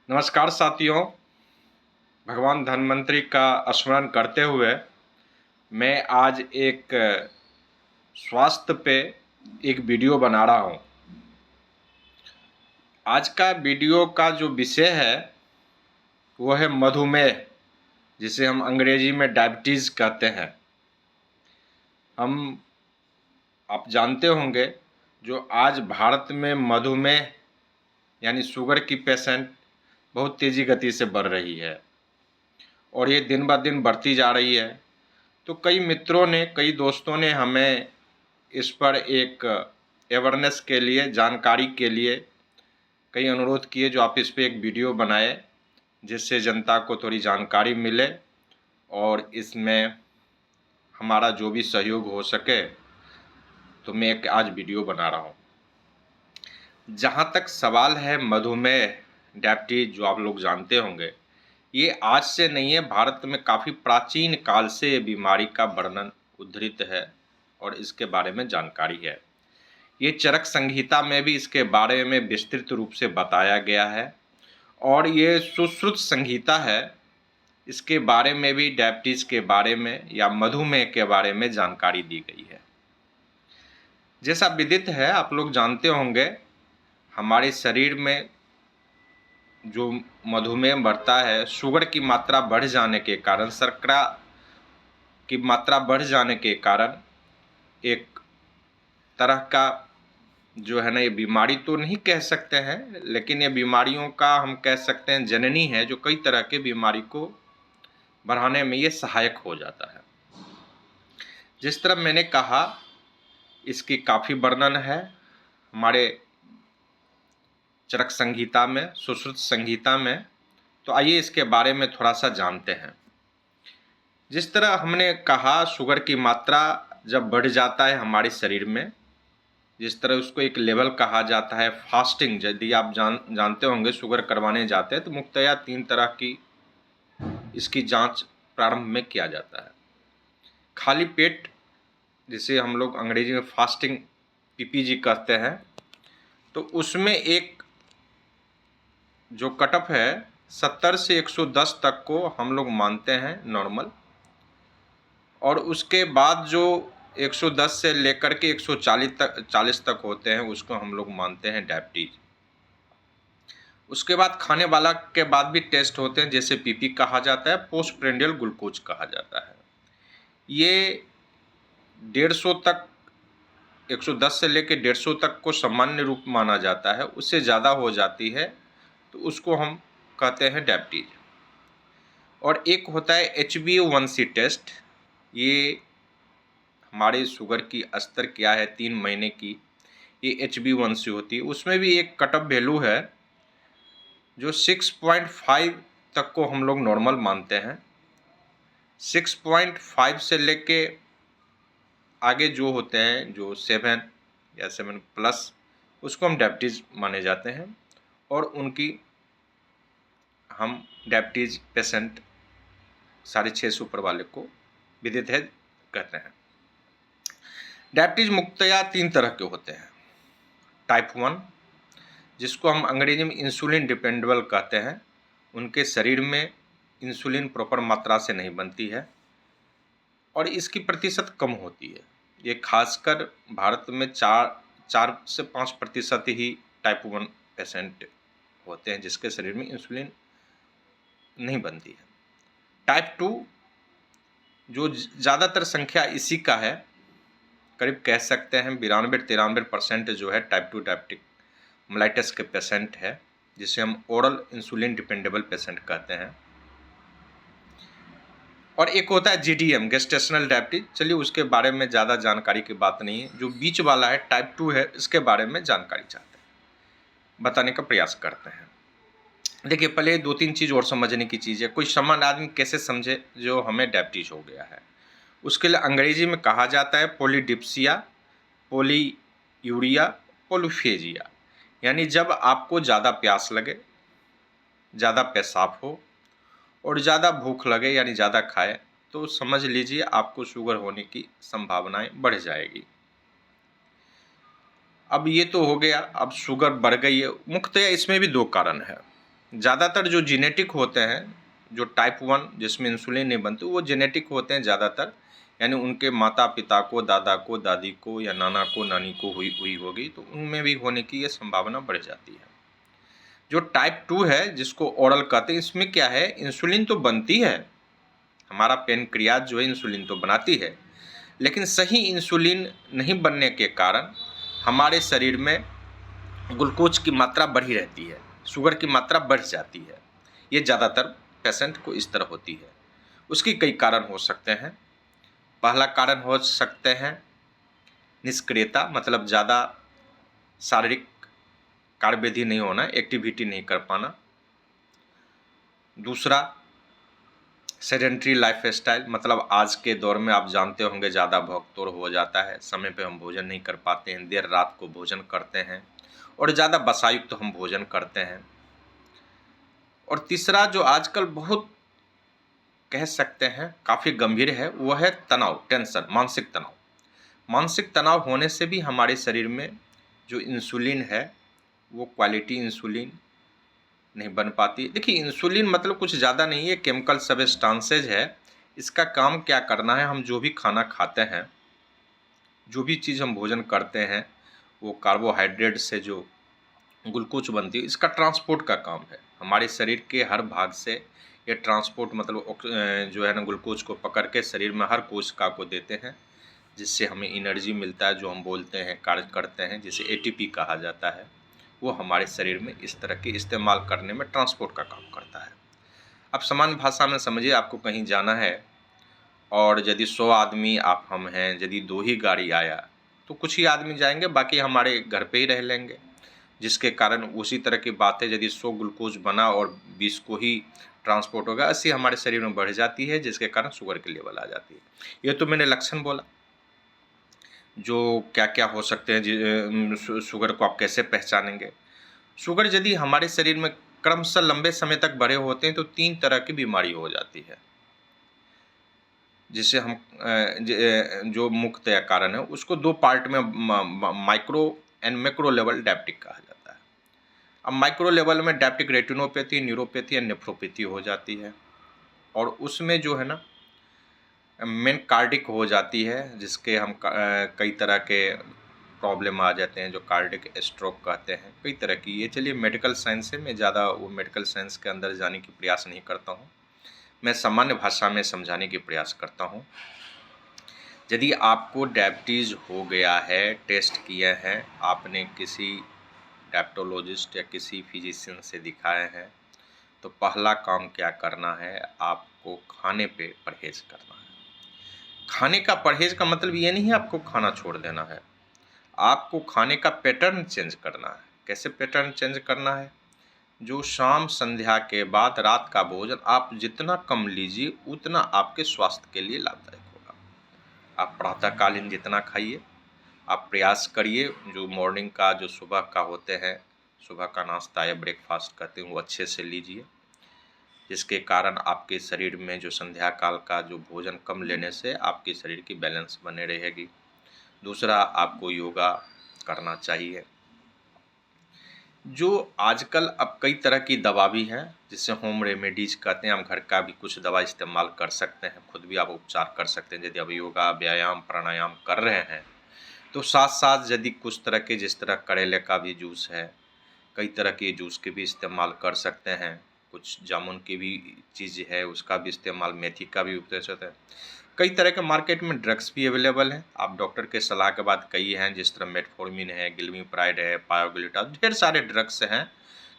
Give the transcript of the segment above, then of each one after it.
नमस्कार साथियों, भगवान धन्वंतरि का स्मरण करते हुए मैं आज एक स्वास्थ्य पे एक वीडियो बना रहा हूँ। आज का वीडियो का जो विषय है वो है मधुमेह, जिसे हम अंग्रेजी में डायबिटीज़ कहते हैं। आप जानते होंगे जो आज भारत में मधुमेह यानी शुगर की पेशेंट बहुत तेज़ी गति से बढ़ रही है और ये दिन ब दिन बढ़ती जा रही है। तो कई मित्रों ने, कई दोस्तों ने हमें इस पर एक अवेयरनेस के लिए, जानकारी के लिए कई अनुरोध किए जो आप इस पर एक वीडियो बनाए जिससे जनता को थोड़ी जानकारी मिले और इसमें हमारा जो भी सहयोग हो सके, तो मैं एक आज वीडियो बना रहा हूँ। जहाँ तक सवाल है मधुमेह, डायबिटीज, जो आप लोग जानते होंगे, ये आज से नहीं है, भारत में काफ़ी प्राचीन काल से ये बीमारी का वर्णन उद्धृत है और इसके बारे में जानकारी है। ये चरक संहिता में भी इसके बारे में विस्तृत रूप से बताया गया है और ये सुश्रुत संहिता है, इसके बारे में भी डायबिटीज़ के बारे में या मधुमेह के बारे में जानकारी दी गई है। जैसा विदित है, आप लोग जानते होंगे, हमारे शरीर में जो मधुमेह बढ़ता है, शुगर की मात्रा बढ़ जाने के कारण, शर्करा की मात्रा बढ़ जाने के कारण एक तरह का जो है ना, ये बीमारी तो नहीं कह सकते हैं, लेकिन ये बीमारियों का हम कह सकते हैं जननी है, जो कई तरह के बीमारी को बढ़ाने में ये सहायक हो जाता है। जिस तरह मैंने कहा, इसकी काफ़ी वर्णन है हमारे चरक संहिता में, सुश्रुत संहिता में। तो आइए इसके बारे में थोड़ा सा जानते हैं। जिस तरह हमने कहा, शुगर की मात्रा जब बढ़ जाता है हमारे शरीर में, जिस तरह उसको एक लेवल कहा जाता है फास्टिंग। यदि आप जानते होंगे, शुगर करवाने जाते हैं तो मुख्यतया 3 तरह की इसकी जांच प्रारंभ में किया जाता है। खाली पेट, जिसे हम लोग अंग्रेजी में फास्टिंग पीपीजी कहते हैं, तो उसमें एक जो कटअप है 70 से 110 तक को हम लोग मानते हैं नॉर्मल, और उसके बाद जो 110 से लेकर के 140 तक होते हैं उसको हम लोग मानते हैं डायबिटीज। उसके बाद खाने वाला के बाद भी टेस्ट होते हैं, जैसे पीपी कहा जाता है, पोस्ट प्रेंडियल ग्लूकोज कहा जाता है। ये 150 तक, 110 से लेकर 150 तक को सामान्य रूप माना जाता है। उससे ज़्यादा हो जाती है तो उसको हम कहते हैं डायबिटीज। और एक होता है HbA1c टेस्ट। ये हमारे शुगर की स्तर क्या है 3 महीने की, ये HbA1c होती है। उसमें भी एक कटअप वैल्यू है जो 6.5 तक को हम लोग नॉर्मल मानते हैं। 6.5 से लेके आगे जो होते हैं, जो 7 या 7+, उसको हम डायबिटीज़ माने जाते हैं और उनकी हम डायबिटीज़ पेशेंट 650 से ऊपर वाले को विदित है कहते हैं। डायबिटीज़ मुख्यतया 3 तरह के होते हैं। टाइप 1, जिसको हम अंग्रेजी में इंसुलिन डिपेंडेबल कहते हैं, उनके शरीर में इंसुलिन प्रॉपर मात्रा से नहीं बनती है और इसकी प्रतिशत कम होती है। ये खासकर भारत में 4 से 5% ही टाइप 1 पेशेंट होते हैं जिसके शरीर में इंसुलिन नहीं बनती है। टाइप 2, जो ज़्यादातर संख्या इसी का है, करीब कह सकते हैं 92-93% जो है टाइप 2 डायबिटिक मेलाइटस के पेशेंट है, जिसे हम ओरल इंसुलिन डिपेंडेबल पेशेंट कहते हैं। और एक होता है GDM, गेस्टेशनल डायबिटीज। चलिए उसके बारे में ज़्यादा जानकारी की बात नहीं है। जो बीच वाला है टाइप 2 है, इसके बारे में जानकारी चाहते हैं, बताने का प्रयास करते हैं। देखिए, पहले 2-3 चीज़ और समझने की चीज़ है। कोई सामान्य आदमी कैसे समझे जो हमें डायबिटीज हो गया है। उसके लिए अंग्रेजी में कहा जाता है पॉलीडिप्सिया, पॉलीयूरिया, पोलिफेजिया। यानी जब आपको ज़्यादा प्यास लगे, ज़्यादा पेशाब हो और ज़्यादा भूख लगे, यानी ज़्यादा खाए, तो समझ लीजिए आपको शुगर होने की संभावनाएं बढ़ जाएगी। अब ये तो हो गया, अब शुगर बढ़ गई है। मुख्यतः इसमें भी 2 कारण है। ज़्यादातर जो जेनेटिक होते हैं, जो टाइप 1 जिसमें इंसुलिन नहीं बनती, वो जेनेटिक होते हैं ज़्यादातर, यानी उनके माता पिता को, दादा को, दादी को या नाना को, नानी को हुई होगी, तो उनमें भी होने की ये संभावना बढ़ जाती है। जो टाइप 2 है, जिसको ओरल कहते हैं, इसमें क्या है, इंसुलिन तो बनती है, हमारा पैनक्रियाज जो है इंसुलिन तो बनाती है, लेकिन सही इंसुलिन नहीं बनने के कारण हमारे शरीर में ग्लूकोज की मात्रा बढ़ी रहती है, शुगर की मात्रा बढ़ जाती है। ये ज़्यादातर पेशेंट को इस तरह होती है। उसके कई कारण हो सकते हैं। पहला कारण हो सकते हैं निष्क्रियता, मतलब ज़्यादा शारीरिक कार्यविधि नहीं होना, एक्टिविटी नहीं कर पाना। दूसरा सेडेंट्री लाइफ स्टाइल, मतलब आज के दौर में आप जानते होंगे ज़्यादा भोग-तोड़ हो जाता है, समय पे हम भोजन नहीं कर पाते हैं, देर रात को भोजन करते हैं और ज़्यादा वसायुक्त तो हम भोजन करते हैं। और तीसरा जो आजकल बहुत कह सकते हैं काफ़ी गंभीर है, वो है तनाव, टेंशन, मानसिक तनाव। मानसिक तनाव होने से भी हमारे शरीर में जो इंसुलिन है, वो क्वालिटी इंसुलिन नहीं बन पाती। देखिए, इंसुलिन मतलब कुछ ज़्यादा नहीं है, केमिकल सब्सटेंसेज है। इसका काम क्या करना है, हम जो भी खाना खाते हैं, जो भी चीज़ हम भोजन करते हैं, वो कार्बोहाइड्रेट से जो ग्लूकोज बनती है, इसका ट्रांसपोर्ट का काम है। हमारे शरीर के हर भाग से ये ट्रांसपोर्ट, मतलब जो है ना, ग्लूकोज को पकड़ के शरीर में हर कोशिका को देते हैं, जिससे हमें एनर्जी मिलता है, जो हम बोलते हैं, कार्य करते हैं, जिसे एटीपी कहा जाता है। वो हमारे शरीर में इस तरह के इस्तेमाल करने में ट्रांसपोर्ट का काम करता है। अब सामान्य भाषा में समझिए, आपको कहीं जाना है और यदि 100 आदमी आप हम हैं, यदि 2 ही गाड़ी आया, तो कुछ ही आदमी जाएंगे, बाकी हमारे घर पे ही रह लेंगे, जिसके कारण उसी तरह की बात है, यदि 100 ग्लूकोज बना और 20 को ही ट्रांसपोर्ट होगा, ऐसी हमारे शरीर में बढ़ जाती है, जिसके कारण शुगर की लेवल आ जाती है। ये तो मैंने लक्षण बोला, जो क्या क्या हो सकते हैं, शुगर को आप कैसे पहचानेंगे। शुगर यदि हमारे शरीर में क्रमशः लंबे समय तक बढ़े होते हैं, तो 3 तरह की बीमारी हो जाती है, जिसे हम जो मुख्यतः कारण है, उसको 2 पार्ट में micro and macro level diabetic कहा जाता है। अब माइक्रो लेवल में डायबिटिक रेटिनोपैथी, न्यूरोपैथी या नेफ्रोपैथी हो जाती है, और उसमें जो है ना, मेन कार्डिक हो जाती है, जिसके हम कई तरह के प्रॉब्लम आ जाते हैं, जो कार्डिक स्ट्रोक कहते हैं, कई तरह की। ये चलिए मेडिकल साइंस है, मैं ज़्यादा वो मेडिकल साइंस के अंदर जाने की प्रयास नहीं करता हूँ, मैं सामान्य भाषा में समझाने की प्रयास करता हूँ। यदि आपको डायबिटीज़ हो गया है, टेस्ट किए हैं, आपने किसी डायबिटोलॉजिस्ट या किसी फिजिशियन से दिखाए हैं, तो पहला काम क्या करना है, आपको खाने पे परहेज़ करना है। खाने का परहेज़ का मतलब ये नहीं है आपको खाना छोड़ देना है, आपको खाने का पैटर्न चेंज करना है। कैसे पैटर्न चेंज करना है? जो शाम संध्या के बाद रात का भोजन आप जितना कम लीजिए, उतना आपके स्वास्थ्य के लिए लाभदायक होगा। आप प्रातःकालीन जितना खाइए, आप प्रयास करिए, जो मॉर्निंग का, जो सुबह का होते हैं, सुबह का नाश्ता या ब्रेकफास्ट करते हैं, वो अच्छे से लीजिए, जिसके कारण आपके शरीर में जो संध्या काल का जो भोजन कम लेने से आपके शरीर की बैलेंस बने रहेगी। दूसरा, आपको योगा करना चाहिए। जो आजकल अब कई तरह की दवा भी हैं, जिसे होम रेमेडीज कहते हैं, हम घर का भी कुछ दवा इस्तेमाल कर सकते हैं, खुद भी आप उपचार कर सकते हैं। यदि आप योगा, व्यायाम, प्राणायाम कर रहे हैं, तो साथ साथ यदि कुछ तरह के, जिस तरह करेले का भी जूस है, कई तरह के जूस के भी इस्तेमाल कर सकते हैं, कुछ जामुन की भी चीज़ है, उसका भी इस्तेमाल, मेथी का भी उपयोग है। कई तरह के मार्केट में ड्रग्स भी अवेलेबल हैं, आप डॉक्टर के सलाह के बाद, कई हैं, जिस तरह मेटफॉर्मिन है, गिल्मीप्राइड है, पायोग्लूटान, ढेर सारे ड्रग्स हैं,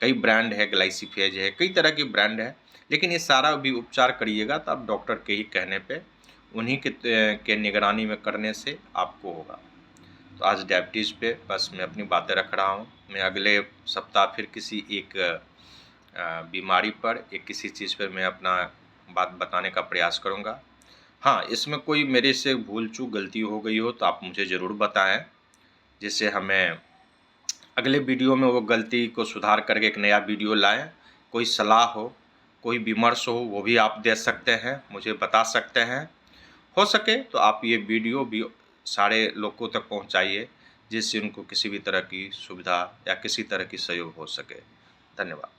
कई ब्रांड है, ग्लाइसिफेज है, कई तरह की ब्रांड है। लेकिन ये सारा भी उपचार करिएगा तो आप डॉक्टर के ही कहने पे, उन्हीं के निगरानी में करने से आपको होगा। तो आज डायबिटीज़ पे बस मैं अपनी बातें रख रहा हूँ। मैं अगले सप्ताह फिर किसी एक बीमारी पर, एक किसी चीज़ पर मैं अपना बात बताने का प्रयास करूँगा। हाँ, इसमें कोई मेरे से भूल-चूक, गलती हो गई हो तो आप मुझे ज़रूर बताएँ, जिससे हमें अगले वीडियो में वो गलती को सुधार करके एक नया वीडियो लाएँ। कोई सलाह हो, कोई विमर्श हो, वो भी आप दे सकते हैं, मुझे बता सकते हैं। हो सके तो आप ये वीडियो भी सारे लोगों तक पहुँचाइए, जिससे उनको किसी भी तरह की सुविधा या किसी तरह की सहयोग हो सके। धन्यवाद।